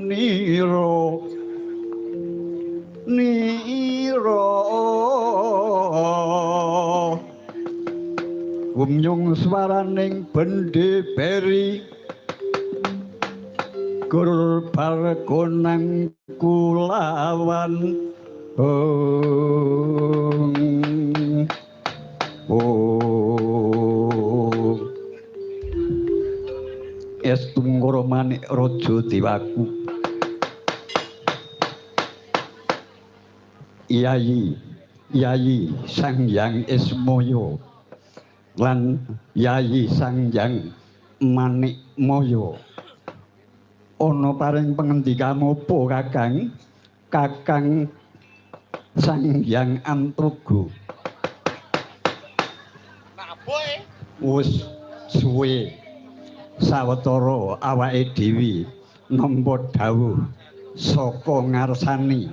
niro gumyung swaraning bendhe beri gur bargonang kulawan Estunggara Manik Raja Dewaku Yayi Sang Hyang Ismaya lan Yayi Sang Hyang Manikmaya ana paring pangendika mopo Kakang Kakang Sang Hyang Antoga wis suwe sawetara awake dhewe nampa dawuh saka ngarsani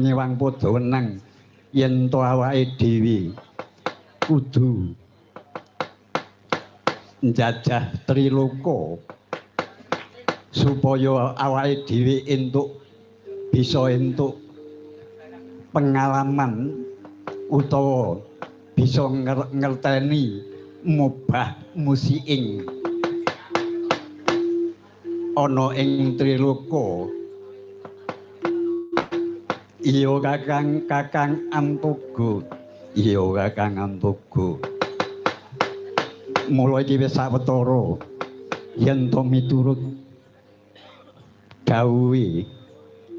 nyewang padha wenang yen to awake dhewe kudu njajah Triloka supaya awake dhewe bisa entuk pengalaman utawa bisa ngerteni mubah musiking ana ing Triloka. Iya Kakang Antoga. Iya Kakang Antoga. Mula iki wis sawetara yen to miturut dawuhe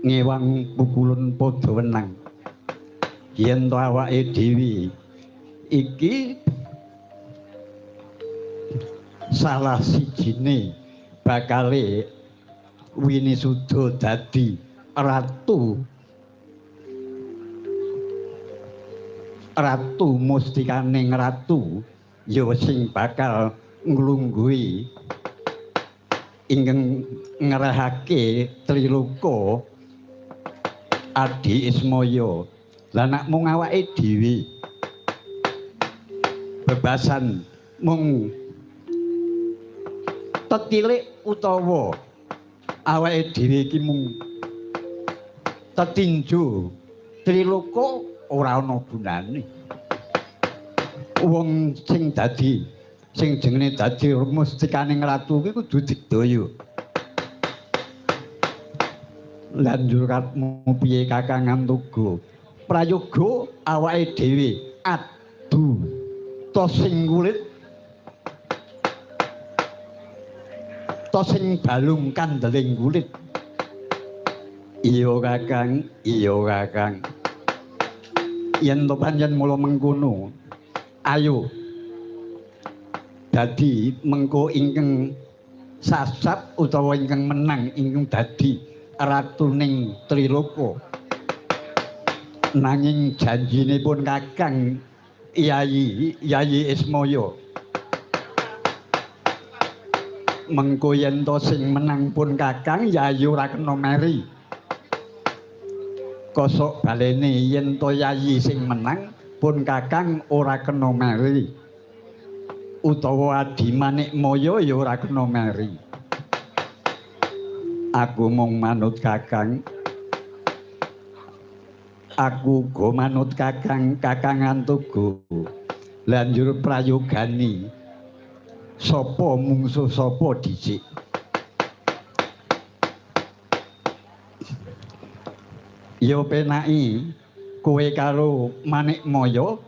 ngewang pukulun padha wenang yen to awake dhewe iki salah sijine bakale Winisuda dadi ratu mustikaning ratu ya sing bakal nglungguhi ingkang ngerahake Triloka Adi Ismaya. Lah nek mung awake dhewe bebasan mung tetilik utawa awake dhewe iki mung tetinju Triloka ora ana gunane. Wong sing jenenge dadi mustikaning ratu kuwi kudu digdaya. Lan juratmu piye Kakang Antoga? Prayoga awake dhewe adu to sing kulit to sing balung kandeling kulit. Iya Kakang, iya Kakang. Yen to pancen mula mengkono, ayo dadi mengko ingkang sasat utawa ingkang menang ingkang dadi ratuning Triloka. Nanging janjinipun Kakang Yayi Ismaya mengko yen to sing menang pun Kakang Yayi ora kena meri. Kosok balene yen to Yayi sing menang pun Kakang ora kena meri. Utawa Adi Manikmaya ya ora kena meri. Aku mung manut Kakang. Aku go manut Kakang Antoga. Lan njur prayogani sapa mungsuh sapa dhisik. Ya penaki kowe karo Manikmaya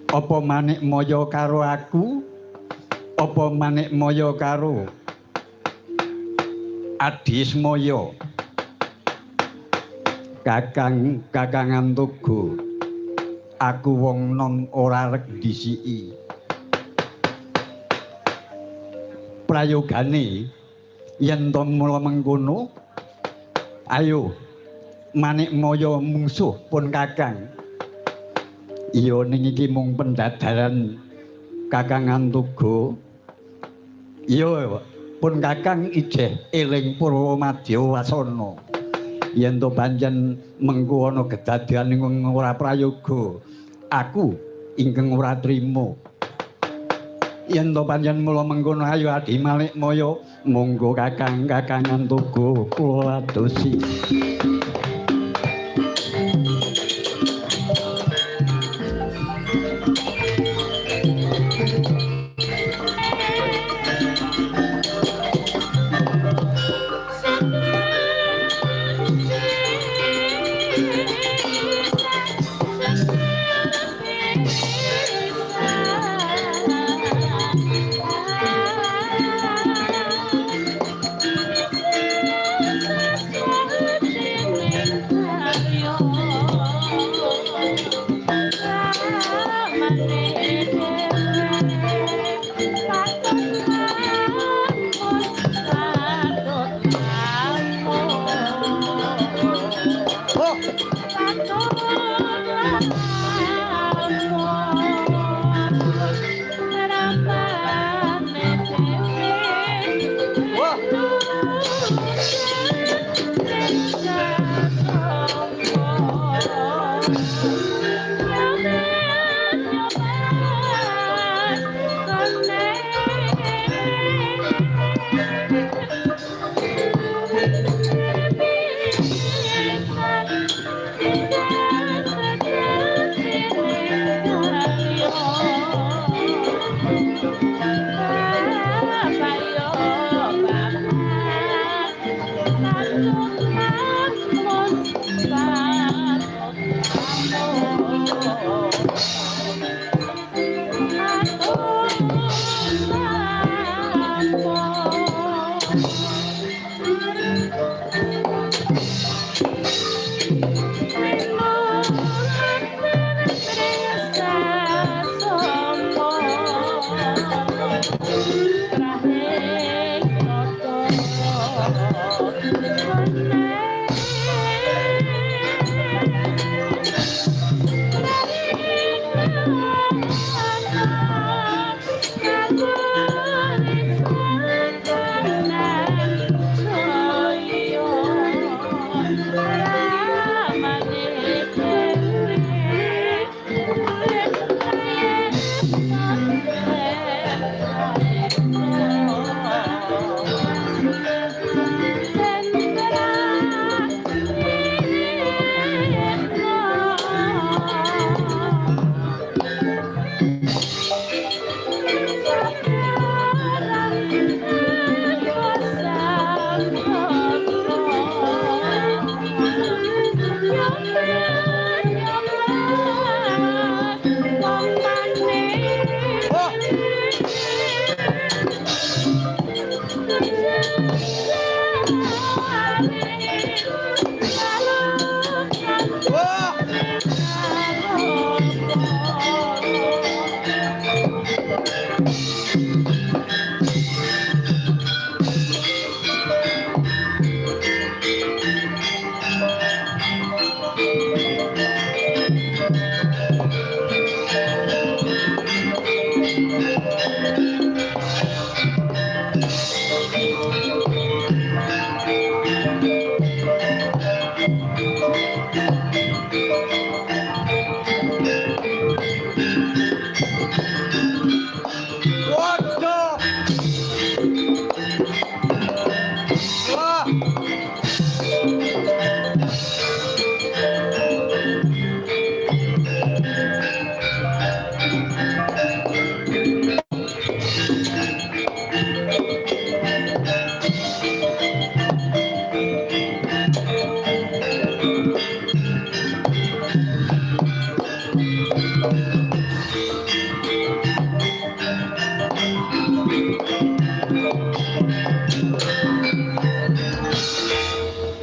apa Manikmaya karo aku apa Manikmaya karo Adi Ismaya. Kakang Antoga, aku wong nom ora rek disiki. Prayogane yen to mula mengkono ayo Manikmaya mungsuh pun Kakang. Iya ning iki mung pendadaran Kakang Antoga. Iya pun Kakang ijeh eling Purwomadya wasana. Yen to pancen mengko ana kedadian ing ora prayoga, aku ingkang ora trima. yen to panjenengan mula mengkono ayo adi malik moyo monggo kakangan tugu kula adosi.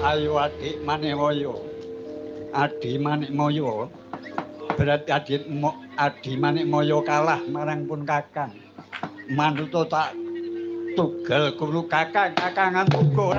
Ayo adik Manikmaya. Adi Manikmaya. Berarti Adi Manikmaya kalah marang pun Kakang. Manuta tak tugal guru Kakangan tunggu.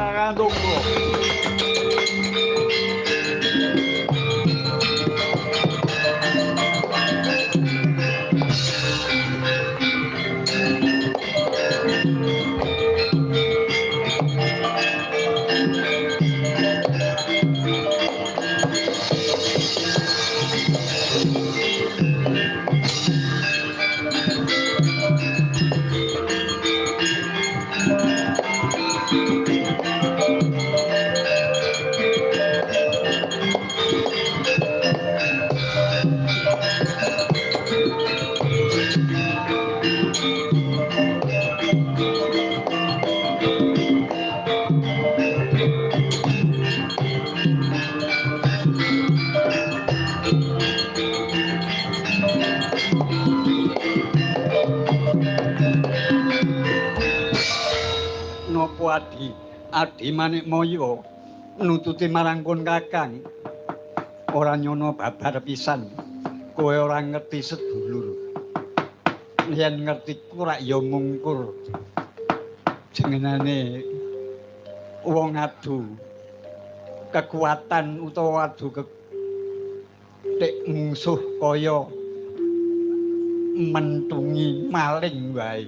apa Adi Manikmaya nututi marang kon Kakang ora nyono babar pisan kowe ora ngerti sedulur yen ngerti ku rak ya mungkur jenengane wong adu kekuatan utawa adu musuh kaya mentungi maling wae.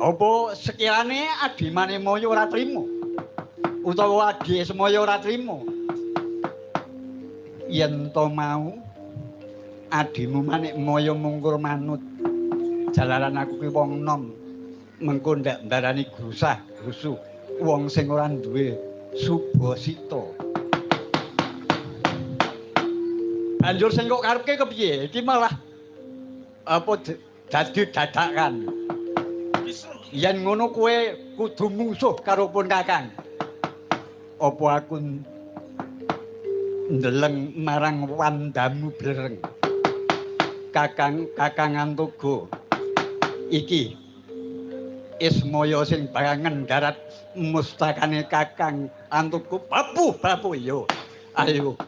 Apa sekirane Adi Manikmaya ora trima utawa Adi Semaya ora trima yen to mau adimu Manikmaya mungkur manut jalaran aku ki wong nom mengko ndak mbarani grusah grusu wong sing ora duwe subasita. Banjur sing kok karepke kepiye? Iki malah apa dadi dadakan. Yen ngono kowe kudu musuh karo pun Kakang. Apa aku ndeleng marang wandamu blereng. Kakang Antogo. Iki Ismaya sing barangen darat mustakane Kakang Antogo bapu yo. Ayo.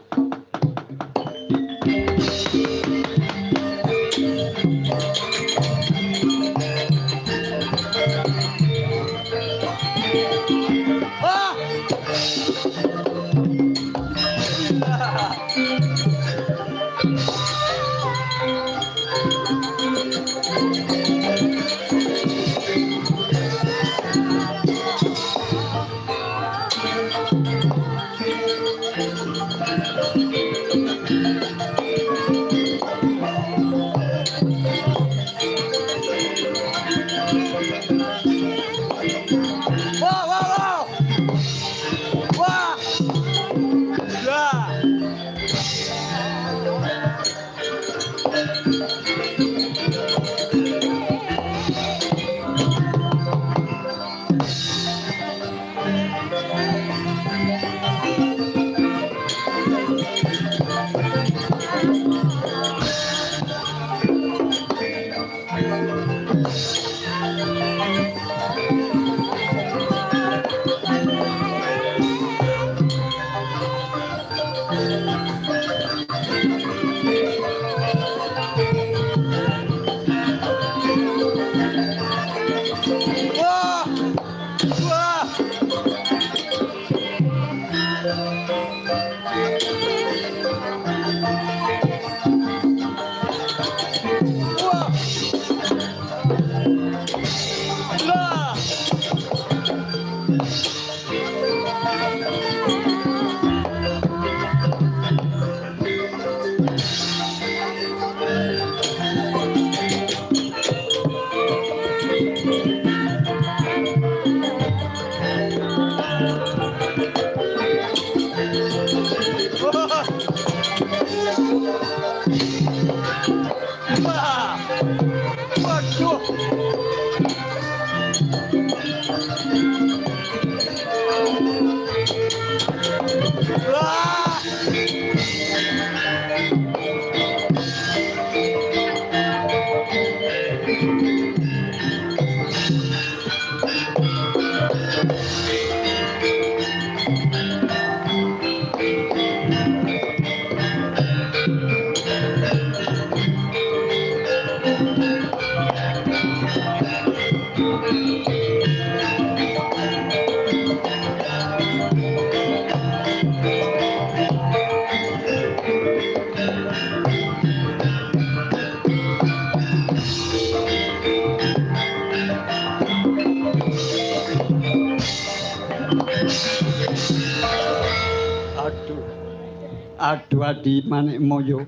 Aduh Adi Manikmaya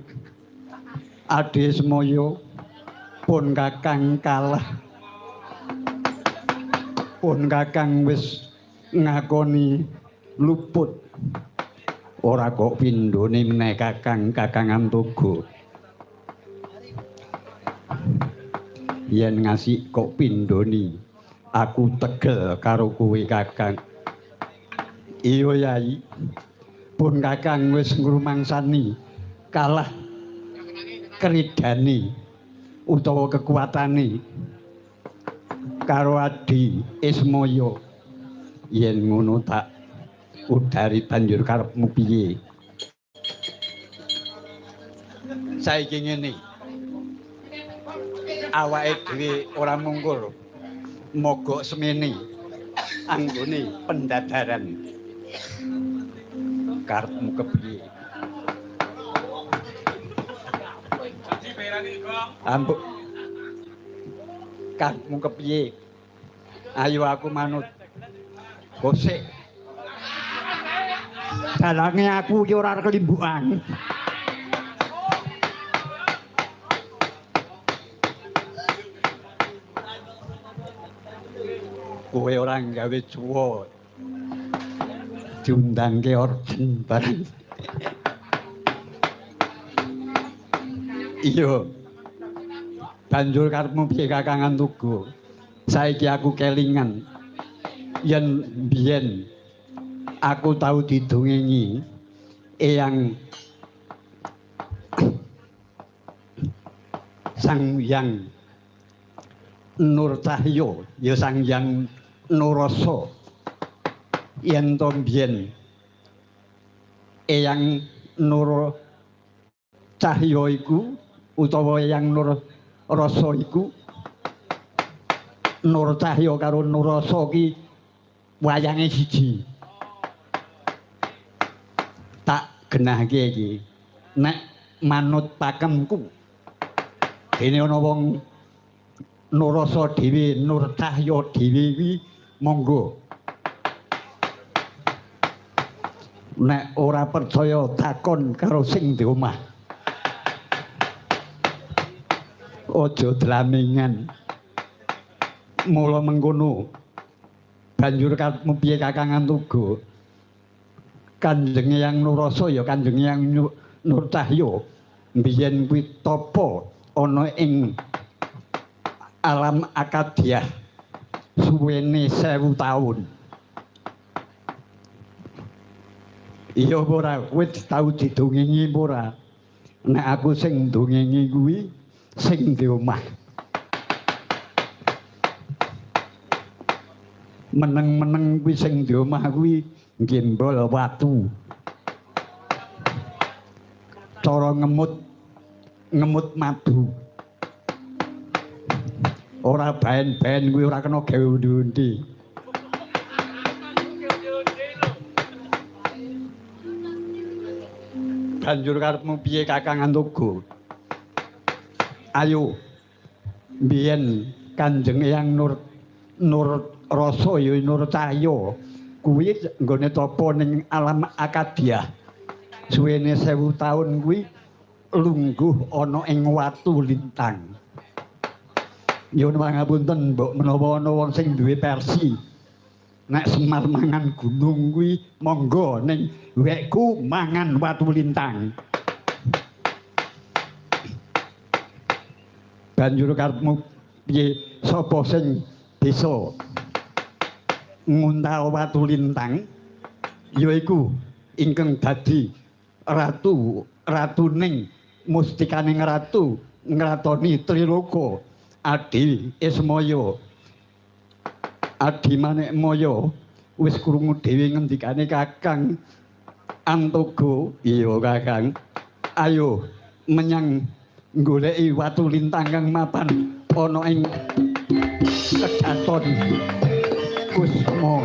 Adi Semaya pun Kakang kalah pun Kakang wis ngakoni luput ora kok pindhone meneh Kakang Antogo yen ngasih kok pindhoni aku tegel karo kowe Kakang. Iya Yai pun Kakang wis ngrumangsani kalah kridane utawa kekuatane karo Adi Ismaya. Yen ngono tak udari banjur karepmu piye? Saiki ngene. Awake dhewe ora mungkur mogok semene anggone pendadaran. Karepmu kepiye? Ambuk. Karepmu kepiye? Ayo aku manut. Gosek. Dalange aku iki ora kelimbukan. Kowe ora gawe cuwo. Diundangke orden barang. Iya. Banjur karepmu piye Kakangan Tugu? Saiki aku kelingan yen biyen aku tahu didongengi Eyang Sang Hyang Nurcahya, ya Sang Hyang Nurrasa. Yen to biyen Eyang Nurcahya iku utawa Eyang Nurrasa iku Nurcahya karo Nurrasa ki wayange siji. Tak genahke iki. Nek manut pakemku. Dene ana wong Nurrasa dhewe, Nurcahya dhewe iki monggo. Nek ora percaya takon karo sing di omah. Aja dlamingan. Mula mengkono. Banjur karepmu piye Kakangan Tugu? Kanjeng Eyang Nurrasa ya Kanjeng Eyang Nurcahya mbiyen kuwi tapa ana ing alam Akadiah suwene 1000 taun. Iya ora kowe tau didongengi ora? Nek aku sing ndongengi kuwi sing di omah. Meneng-meneng kuwi sing di omah kuwi nggembol watu. Cara ngemut madu. Ora baen-baen kuwi ora kena gawe undi-undi. Banjur karepmu piye Kakangan Tugu? Ayo biyen Kanjeng Eyang Nurrasa ya Nurcahya kuwi nggone tapa ning alam Akadiah suwene 1000 taun kuwi lungguh ana ing watu lintang. Nyuwun pangapunten mbok menawa ana wong sing duwe versi nek Semar mangan gunung kuwi monggo ning wekku mangan watu lintang. Banjur karepmu piye sapa sing bisa nguntal watu lintang yaiku ingkang dadi ratuning mustikaning ratu ngratoni Triloka Adi Ismaya. Adi Manekmaya wis krungu dhewe ngendikane Kakang Antogo. Iya Kakang, ayo menyang goleki watu lintang kang mapan ana ing Kedaton Kusma.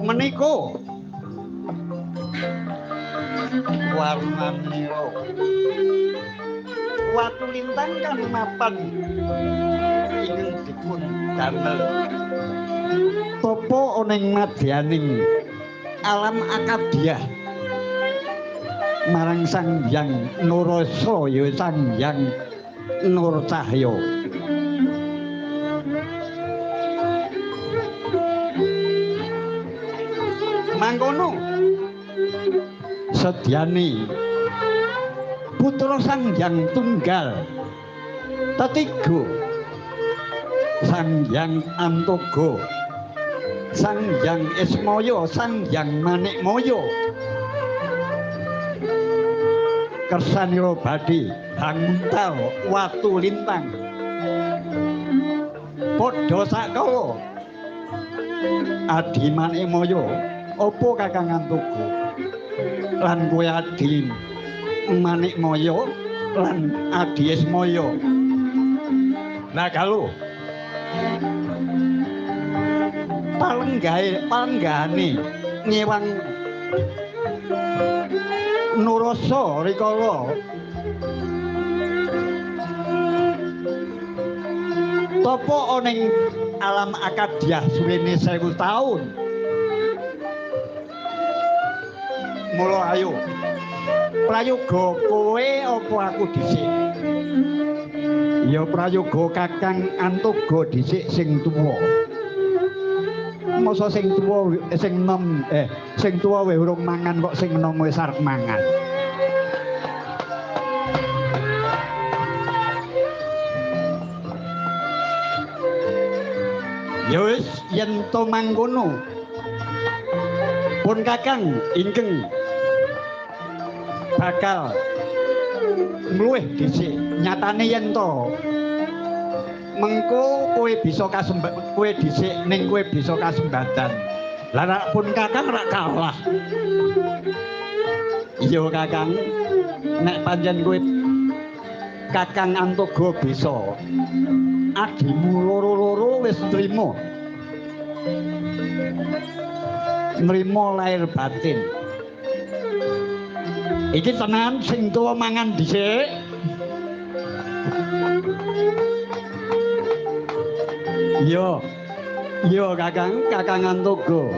menika warmanira watu lintang kan mapan ingin dipun damel topo oning madyaning alam akadyah marang Sang Hyang Nurasa ya Sang Hyang Nur Cahya mangkono sedyane putra Sang Hyang Tunggal tetiga Sang Hyang Antoga Sang Hyang Ismaya Sang Hyang Manikmaya kersanira badhe hanguntal watu lintang padha sakala Adi Manikmaya apa Kakang Antoga lan kowe Adi Manikmaya lan Adi Ismaya nah kalau palenggane nyewang Nurasa rikala topo oning alam akadyah suwene 1000 taun mula ayo prayoga kowe apa aku dhisik ya prayoga Kakang Antoga dhisik sing tuwa masa sing tuwa sing nom sing tuwa wis urung mangan kok sing nom wis arep mangan ya wis yen to mangkono pun Kakang ingkang bakal mluwih dhisik nyatane yen to mengko kowe bisa kowe dhisik ning kowe bisa kasembatan lah nek pun Kakang rak kalah iya Kakang nek pancen kowe Kakang Antoga bisa adimu loro-loro wis nrimo lahir batin iki tenan sing tuwa mangan dhisik Yo Kakang Antoga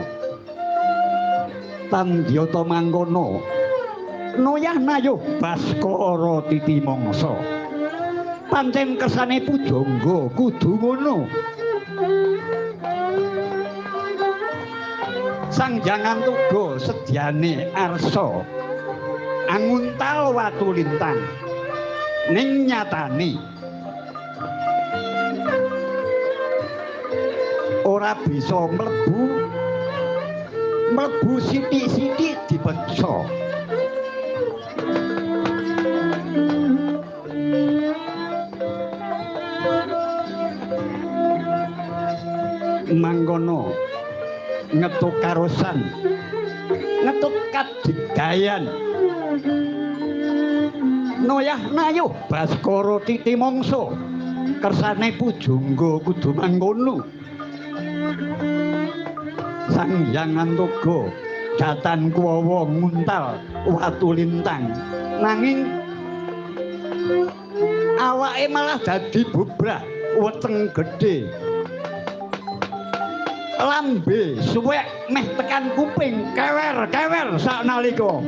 Tandyata mangkono noyah nayuh Baskara titi mangsa pancen kersane pujangga kudu ngono Sang Hyang Antoga sedyane arsa anguntal watu lintang ning nyatane ora bisa mlebu sithik-sithik dipeksa mangkono ngetuk karosan ngetuk kadigdayan noyah nayuh Baskara titi mangsa kersane pujangga kudu mangkono Sang Hyang Antoga datan kuwawa nguntal watu lintang nanging awake malah dadi bubrah weteng gedhe lambe suwek meh tekan kuping kewer saknalika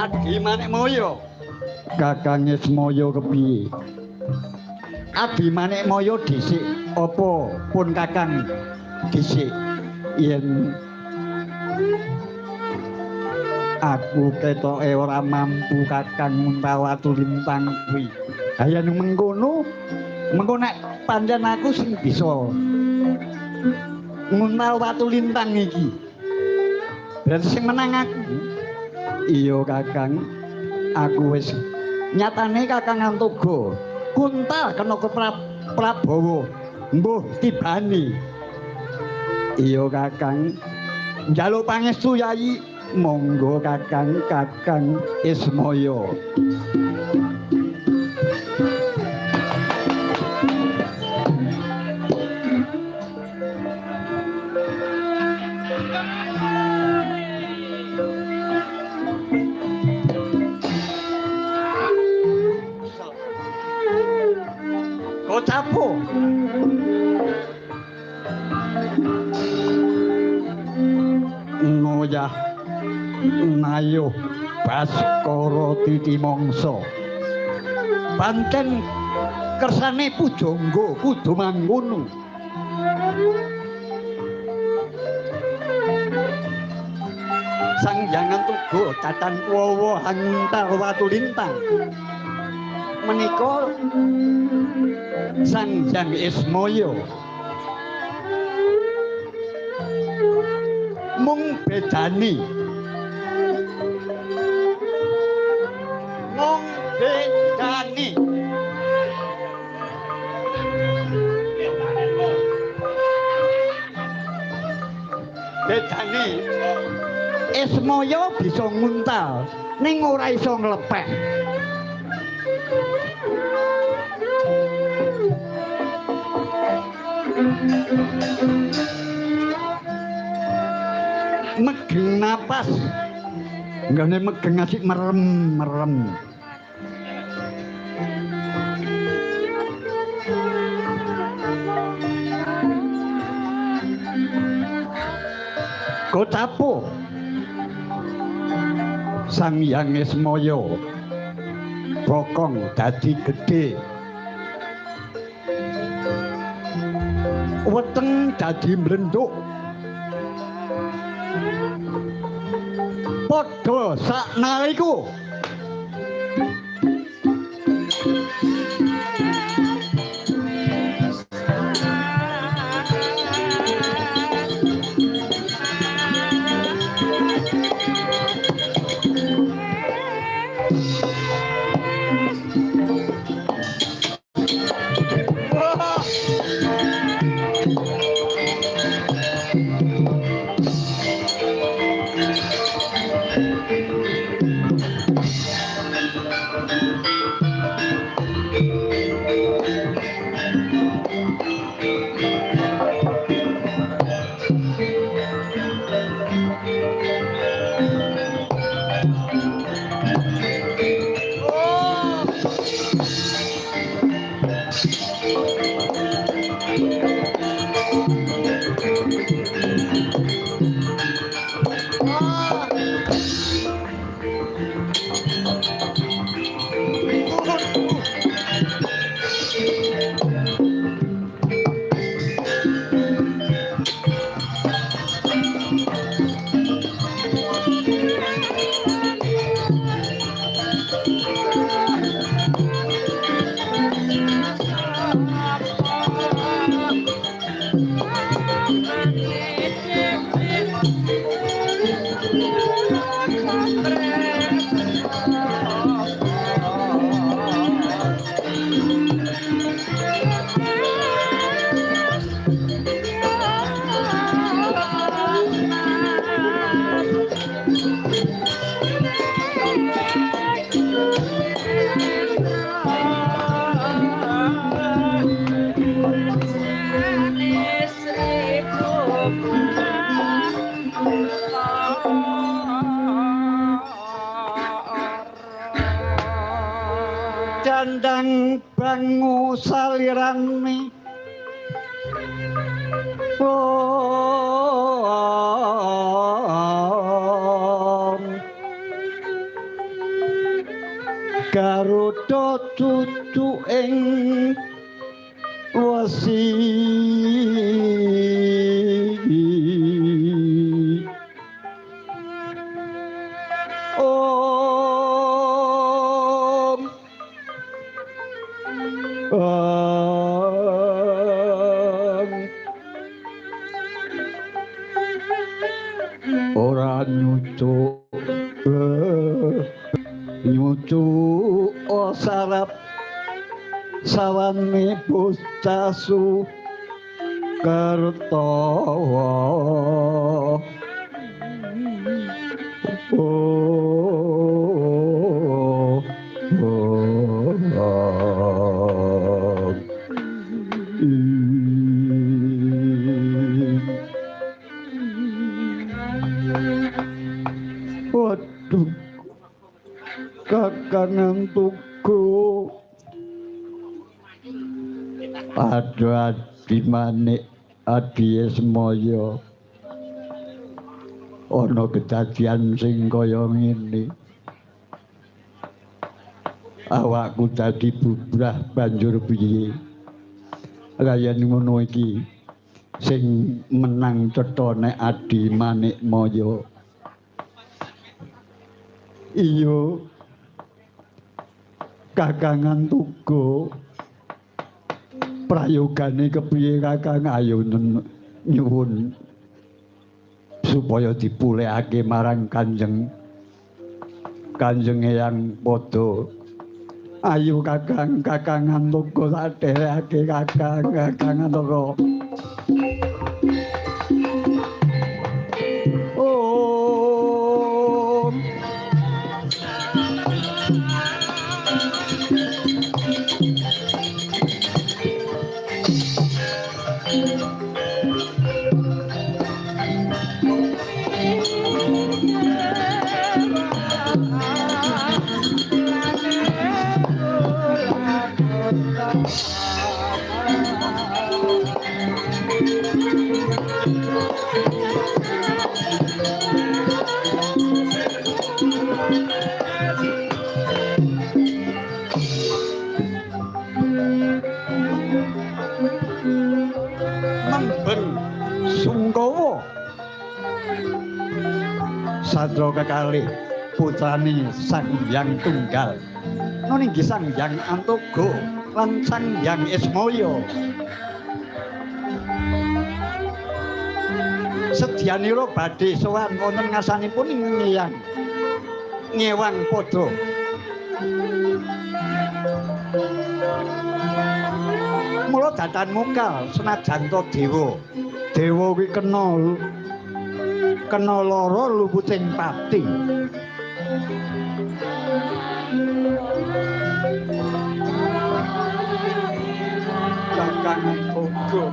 Adi Manekmaya. Kakang Ismaya kepiye? Adi Manekmaya dhisik apa pun Kakang dhisik yen aku ketoke ora mampu Kakang Muntawatu Lintang kuwi. Hayan mengkono nek pancen aku sing bisa Muntawatu Lintang iki. Berarti sing menang aku. Iya Kakang, aku wis nyatane Kakang Antoga Kuntal kena ke Prabowo mbuh tibani. Iya Kakang, njaluk pangestu Yayi, monggo Kakang Ismaya. Kocapo ngoyah nayo Baskara Titimangsa pancen kersane pujangga kudu mangkono. Sang Hyang Antoga Catan Kuwawa Muntawatu Lintang menika Sang Hyang Ismaya mung bedani bedani Ismaya bisa nguntal ning ora iso nglepek. Megeng napas nggone megeng asik merem Kocapo Sang Hyang Ismaya bokong dadi gedhe, weteng dadi mlenduk, padha saknaliku dandang bangu salirane Garuda cucu ing wesi ora nyucuk sarap sawane bocah Sukertawa waduh Kakang Tugu aduh Adi Manik Adi Esmaya ana kedadian sing kaya ngene awakku dadi bubrah banjur piye kaya ngono iki sing menang cethane Adi Manik Maya iya Kakangan Tugu prayogane kepiye Kakang ayo nyuwun supaya dipulihake marang Kanjeng Eyang Pada ayo Kakangan Tugu sadereke Kakangan Tugu Sadra kekalih putrane Sang Hyang Tunggal nuninggi Sang Hyang Antoga lan Sang Hyang Esmaya sedyanira badhe sowan wonten ngasanipun Nyewang Pada mula datan mungkal senajan to dewa kuwi kena lara luputing pati Kakang Tugu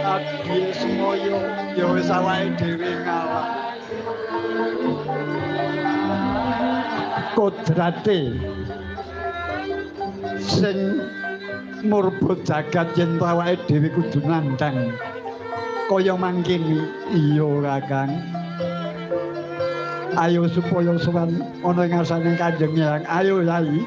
Adi Esmaya ya wis awake dhewe ngalah kodrate sing murba jagat yen awake dhewe kudu nandhang kaya mangkene iya Kakang ayo supaya sowan ana ing ngarsane Kanjeng Hyang ayo Yai